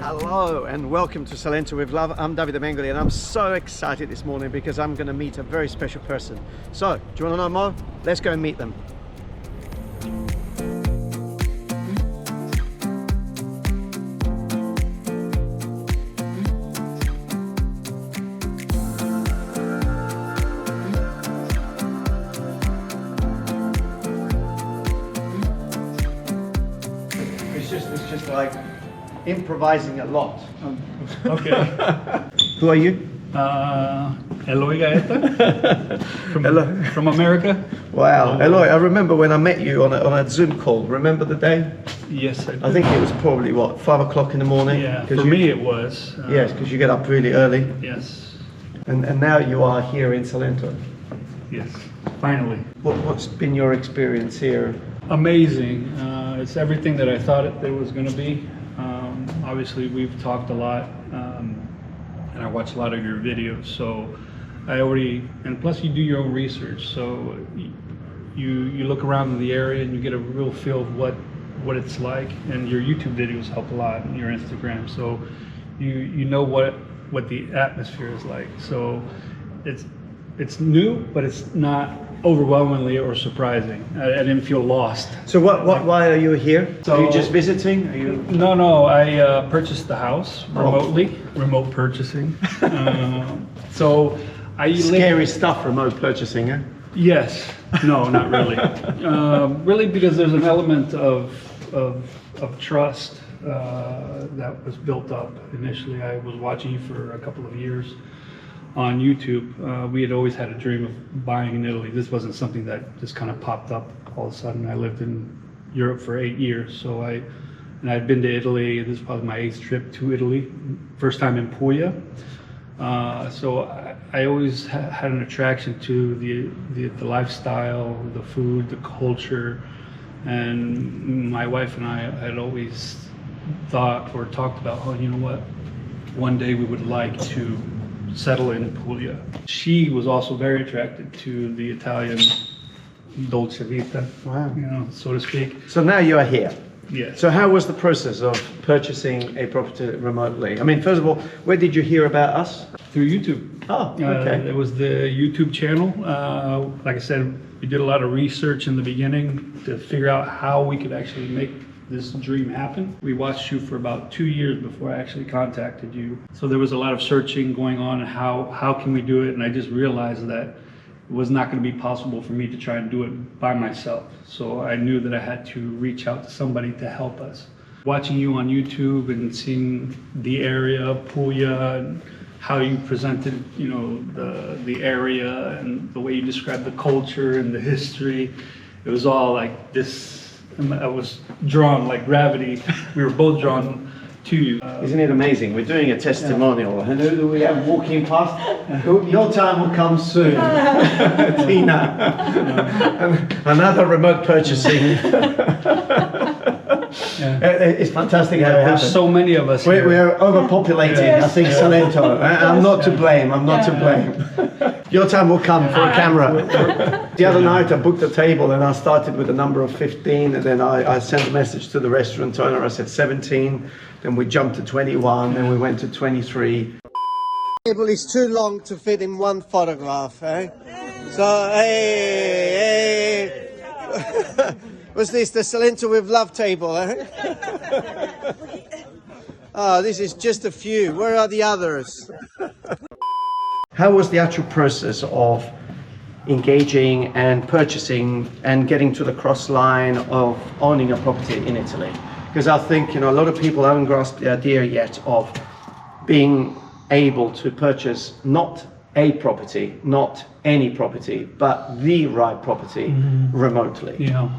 Hello and welcome to Salento with Love. I'm Davide Mengoli and I'm so excited this morning because I'm going to meet a very special person. So, do you want to know more? Let's go and meet them. It's just like improvising a lot. Okay. Who are you? Eloy Gaeta from America. Wow, Eloy, I remember when I met you on a Zoom call. Remember the day? Yes, I do. I think it was probably, what, 5 o'clock in the morning? Yeah, for me it was. Yes, because you get up really early. Yes. And now you are here in Salento. Yes, finally. What's been your experience here? Amazing. It's everything that I thought it was going to be. Obviously, we've talked a lot, and I watch a lot of your videos, so and plus you do your own research, so you look around in the area and you get a real feel of what it's like, and your YouTube videos help a lot, and your Instagram, so you know what the atmosphere is like. So it's new, but it's not overwhelmingly or surprising. I didn't feel lost. So why are you here? So, are you just visiting? Are you? No, I purchased the house remotely, remote purchasing. So I Scary stuff, remote purchasing, eh? Yes, no, not really. Really, because there's an element of trust that was built up initially. I was watching you for a couple of years on YouTube. We had always had a dream of buying in Italy. This wasn't something that just kind of popped up all of a sudden. I lived in Europe for 8 years, so I'd been to Italy. This is probably my 8th trip to Italy, first time in Puglia. So I always had an attraction to the lifestyle, the food, the culture, and my wife and I had always thought or talked about, oh, you know what, one day we would like to settle in Puglia. She was also very attracted to the Italian dolce vita, wow, so to speak. So now you are here. Yes. So how was the process of purchasing a property remotely? I mean, first of all, where did you hear about us? Through YouTube. Oh, okay. It was the YouTube channel. Like I said, we did a lot of research in the beginning to figure out how we could actually make this dream happen. We watched you for about 2 years before I actually contacted you. So there was a lot of searching going on and how can we do it, and I just realized that it was not going to be possible for me to try and do it by myself. So I knew that I had to reach out to somebody to help us. Watching you on YouTube and seeing the area, Puglia, and how you presented, the area and the way you described the culture and the history, it was all like this. I was drawn like gravity. We were both drawn to you. Isn't it amazing? We're doing a testimonial. And who do we have walking past? Your time will come soon. Tina. And another remote purchasing. It's fantastic how it happens. There's so many of us here. We're overpopulating, I think, Salento. I'm not to blame. I'm not to blame. Your time will come for a camera. The other night I booked a table and I started with a number of 15, and then I sent a message to the restaurant owner. I said 17, then we jumped to 21, then we went to 23. The table is too long to fit in one photograph, eh? So, hey. Was this the Salento with Love table, eh? Oh, this is just a few. Where are the others? How was the actual process of engaging and purchasing and getting to the cross line of owning a property in Italy? Because I think, a lot of people haven't grasped the idea yet of being able to purchase not a property, not any property, but the right property remotely. Yeah.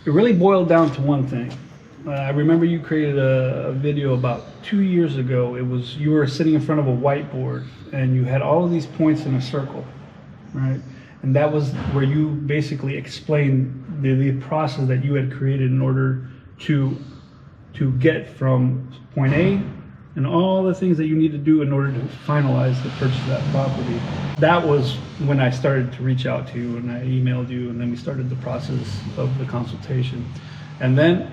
It really boiled down to one thing. I remember you created a video about 2 years ago. You were sitting in front of a whiteboard and you had all of these points in a circle, right? And that was where you basically explained the process that you had created in order to get from point A and all the things that you need to do in order to finalize the purchase of that property. That was when I started to reach out to you and I emailed you, and then we started the process of the consultation. And then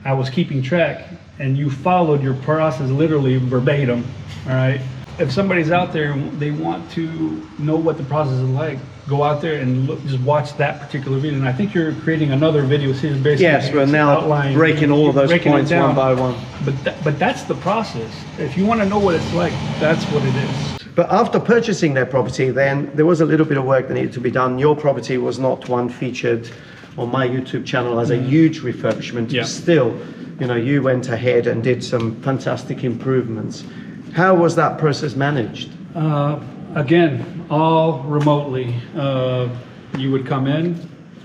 I was keeping track and you followed your process literally verbatim, all right? If somebody's out there and they want to know what the process is like, go out there and look, just watch that particular video. And I think you're creating another video series basically. Yes, we're now breaking all of those points one by one. But that's the process. If you want to know what it's like, that's what it is. But after purchasing their property, then there was a little bit of work that needed to be done. Your property was not one featured on my YouTube channel as a huge refurbishment. Yeah. Still, you know, you went ahead and did some fantastic improvements. How was that process managed? Again, all remotely. You would come in,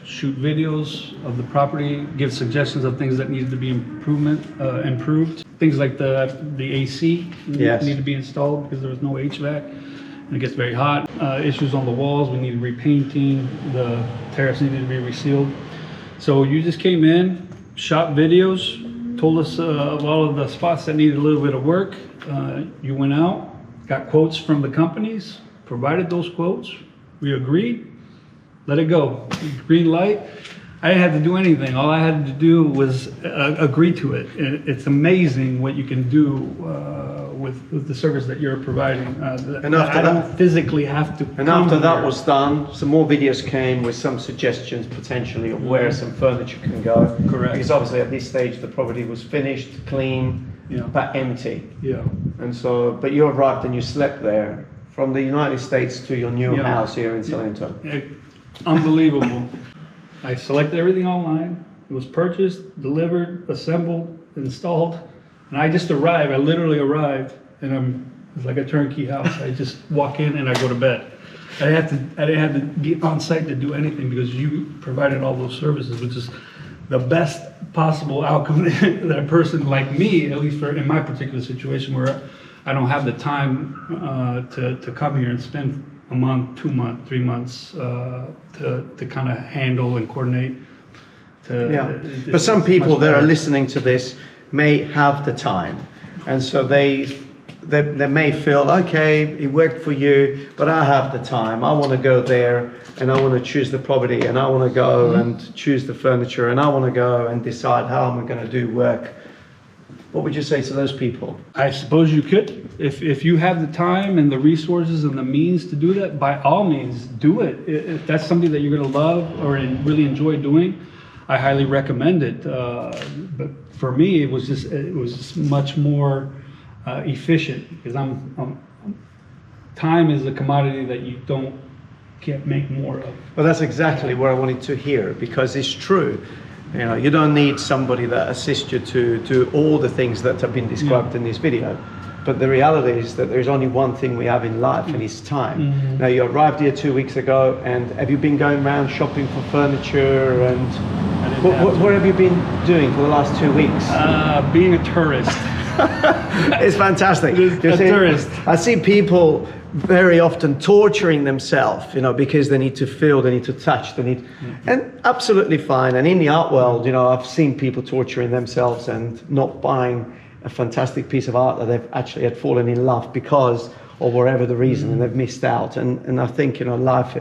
shoot videos of the property, give suggestions of things that needed to be improved. Things like the AC Yes. need to be installed because there was no HVAC and it gets very hot. Issues on the walls, we needed repainting, the terrace needed to be resealed. So you just came in, shot videos, told us of all of the spots that needed a little bit of work. You went out, got quotes from the companies, provided those quotes, we agreed, let it go. Green light. I didn't have to do anything. All I had to do was agree to it. It's amazing what you can do with the service that you're providing. And after I that- don't physically have to. And after that was done, some more videos came with some suggestions potentially of where some furniture can go. Correct. Because obviously at this stage the property was finished, clean, Yeah. but empty. Yeah. And so, but you arrived and you slept there from the United States to your new Yeah. house here in Salento. Unbelievable. I selected everything online. It was purchased, delivered, assembled, installed, and I just arrived. I literally arrived, and it's like a turnkey house. I just walk in and I go to bed. I didn't have to get on site to do anything because you provided all those services, which is the best possible outcome that a person like me, at least in my particular situation, where I don't have the time to come here and spend a month, 2 months, 3 months to kind of handle and coordinate. Yeah, but some people that are listening to this may have the time, and so they may feel, okay, it worked for you, but I have the time. I want to go there, and I want to choose the property, and I want to go and choose the furniture, and I want to go and decide how I'm going to do work. What would you say to those people? I suppose you could. If you have the time and the resources and the means to do that, by all means, do it. If that's something that you're going to love or really enjoy doing, I highly recommend it. But for me, it was just much more efficient because time is a commodity that you can't make more of. Well, that's exactly what I wanted to hear, because it's true. You know, you don't need somebody that assists you to do all the things that have been described in this video. But the reality is that there's only one thing we have in life, and it's time. Now, you arrived here 2 weeks ago, and have you been going around shopping for furniture? And what have you been doing for the last 2 weeks? Being a tourist. It's fantastic. Tourist. I see people very often torturing themselves, you know, because they need to feel, they need to touch, and absolutely fine. And in the art world, you know, I've seen people torturing themselves and not buying a fantastic piece of art that they've actually had fallen in love because of whatever the reason, and they've missed out. And I think, you know, life,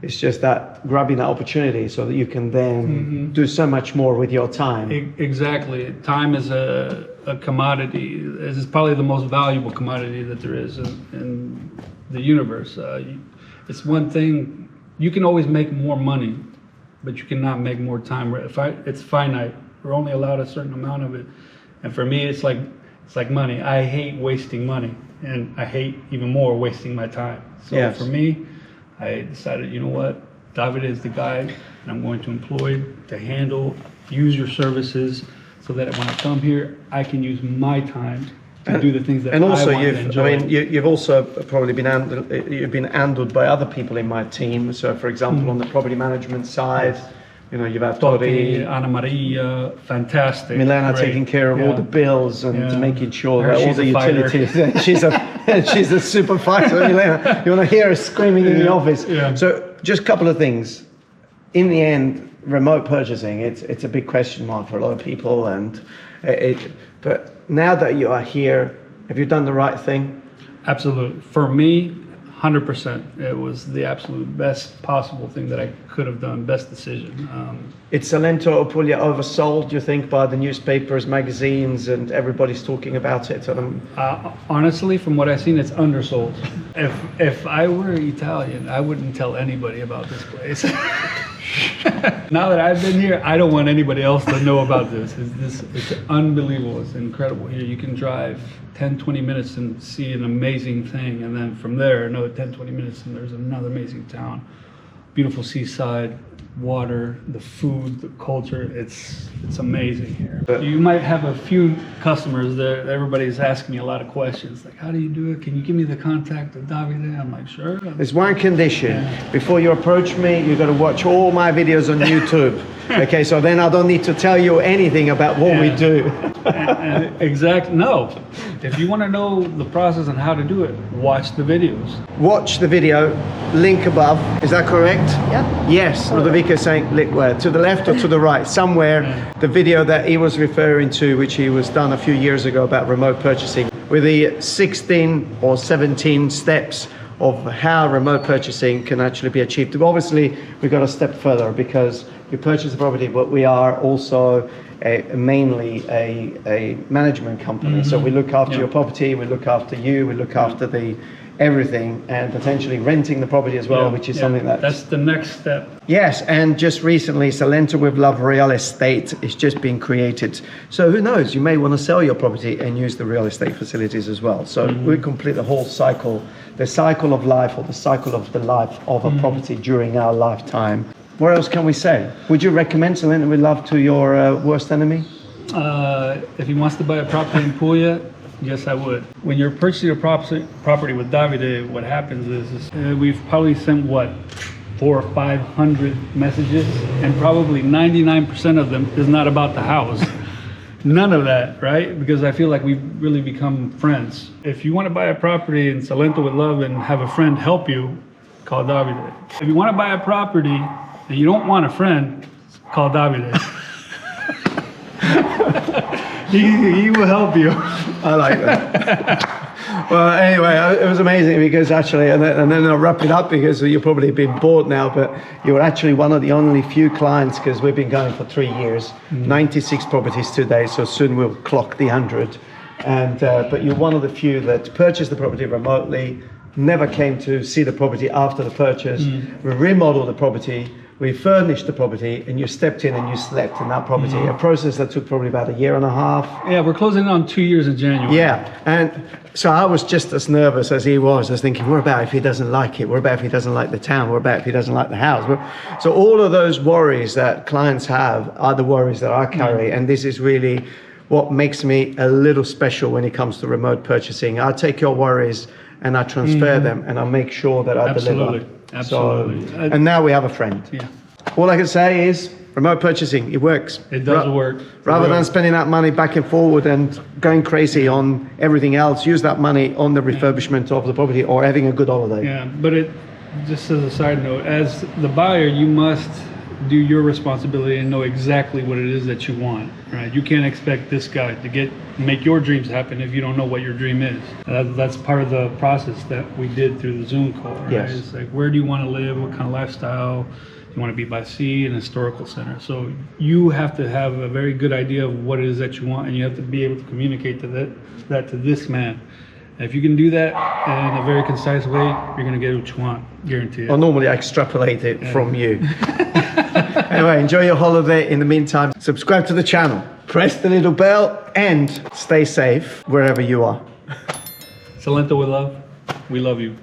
it's just that grabbing that opportunity so that you can then do so much more with your time. Exactly. Time is a commodity. It's probably the most valuable commodity that there is in the universe. It's one thing, you can always make more money, but you cannot make more time. It's finite. We're only allowed a certain amount of it. And for me, it's like money. I hate wasting money, and I hate even more wasting my time. So Yes. for me, I decided, you know what, Davide is the guy and I'm going to employ to use your services so that when I come here, I can use my time to do the things that and also I want to enjoy. you've also probably been handled by other people in my team. So, for example, on the property management side, you know, you've had Totti, Anna Maria, fantastic. Milena great. taking care of all the bills and making sure that all She's the a fighter. utilities. she's a super fighter, Milena. You want to hear her screaming in the office. Yeah. So, just a couple of things. In the end, remote purchasing, it's a big question mark for a lot of people, but now that you are here, have you done the right thing? Absolutely. For me, 100%. It was the absolute best possible thing that I could have done, best decision. It's Salento Puglia oversold, you think, by the newspapers, magazines, and everybody's talking about it? Honestly, from what I've seen, it's undersold. If I were Italian, I wouldn't tell anybody about this place. Now that I've been here, I don't want anybody else to know about this. It's unbelievable. It's incredible here. You can drive 10, 20 minutes and see an amazing thing. And then from there, another 10, 20 minutes and there's another amazing town. Beautiful seaside, water, the food, the culture. It's amazing here. You might have a few customers that everybody's asking me a lot of questions. Like, how do you do it? Can you give me the contact of Davide? I'm like, sure. There's one condition. Before you approach me, you've got to watch all my videos on YouTube. Okay, so then I don't need to tell you anything about what we do. Exactly. No. If you want to know the process and how to do it, watch the videos. Watch the video, link above. Is that correct? Yeah. Yes. Ludovico is saying, link where? To the left or to the right? Somewhere. The video that he was referring to, which he was done a few years ago about remote purchasing, with the 16 or 17 steps of how remote purchasing can actually be achieved. Obviously, we've got a step further because you purchase the property, but we are also mainly a management company. So we look after your property, we look after you, we look after everything, and potentially renting the property as well, which is something that's the next step. Yes, and just recently, Salento with Love Real Estate is just being created. So who knows, you may want to sell your property and use the real estate facilities as well. So we complete the whole cycle, the cycle of life, or the cycle of the life of a property during our lifetime. What else can we say? Would you recommend Salento with Love to your worst enemy? If he wants to buy a property in Puglia, yes, I would. When you're purchasing a property with Davide, what happens is we've probably sent, 400 or 500 messages, and probably 99% of them is not about the house. None of that, right? Because I feel like we've really become friends. If you want to buy a property in Salento with Love and have a friend help you, call Davide. If you want to buy a property and you don't want a friend, call Davide. He will help you. I like that. Well, anyway, it was amazing because actually, and then I'll wrap it up because you've probably been bored now, but you were actually one of the only few clients, because we've been going for 3 years, 96 properties today, so soon we'll clock the 100. And but you're one of the few that purchased the property remotely, never came to see the property after the purchase. We remodeled the property, we furnished the property, and you stepped in and you slept in that property. A process that took probably about 1.5 years. Yeah, we're closing on 2 years in January. Yeah, and so I was just as nervous as he was. I was thinking, what about if he doesn't like it? What about if he doesn't like the town? What about if he doesn't like the house? So all of those worries that clients have are the worries that I carry, and this is really what makes me a little special when it comes to remote purchasing. I take your worries and I transfer them, and I make sure that I deliver. Absolutely. So, and now we have a friend. Yeah. All I can say is remote purchasing, it works. It does work. Rather than spending that money back and forward and going crazy on everything else, use that money on the refurbishment of the property or having a good holiday. Yeah, but just as a side note, as the buyer, you must do your responsibility and know exactly what it is that you want, right? You can't expect this guy to make your dreams happen if you don't know what your dream is. That's part of the process that we did through the Zoom call, right? Yes. It's like, where do you want to live? What kind of lifestyle? You want to be by sea, an historical center. So you have to have a very good idea of what it is that you want, and you have to be able to communicate that to this man. And if you can do that in a very concise way, you're going to get what you want, guaranteed. Or normally I extrapolate it from you. Anyway, enjoy your holiday. In the meantime, subscribe to the channel, press the little bell, and stay safe wherever you are. Salento with Love, we love you.